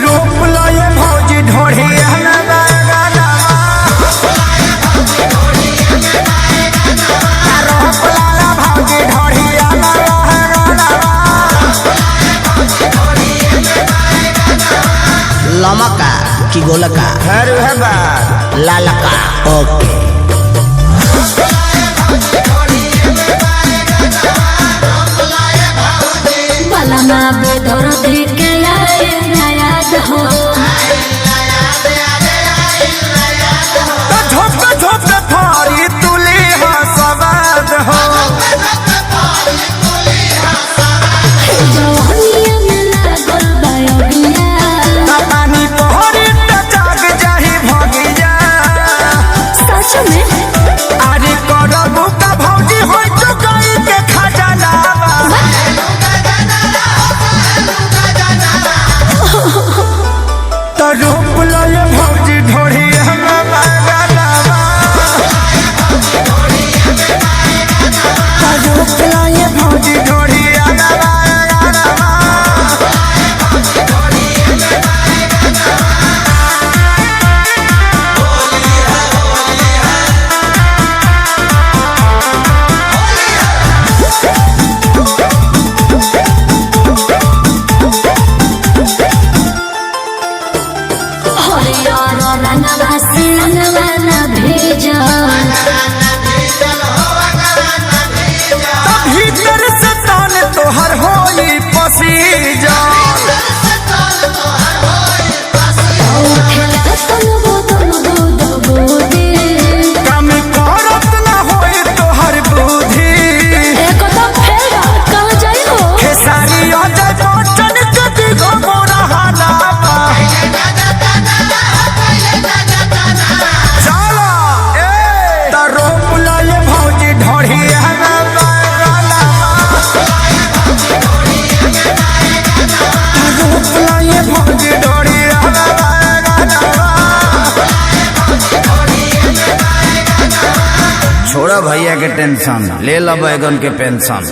रोप लाए भौजी ढोढ़िया ना बागाना रोप लाला भौजी ढोढ़िया ना बागाना लमका की गोलका हर है बात लालका ओके बलमा बेदर देके आए याद हो झोप झोप थारी तुले हाँ सवाद हो जवानिया में लागल बायोगिया पानी पहरी जाग जाही भगिया सच में अरे करबू का भौजी हो चुकाई के खजाना तो रोप लाए भौजी ढोढ़िया ना बागाना रोप लाए भौजी ढोढ़िया ना बागाना हरियर रंगवा से रंगवा न भेजल भीतर से तान तोहर होली पसीजा कम करत न होई तोहर बुद्धि खेसारी अजय बच्चन के दिगो मोरा हलावा चला त रोप लाए भौजी ढोढ़िया ना बागाना रोप लाए भौजी ढोढ़िया ना बागाना छोड़ा भैया के टेंशन ले लो बैगन के पेंशन।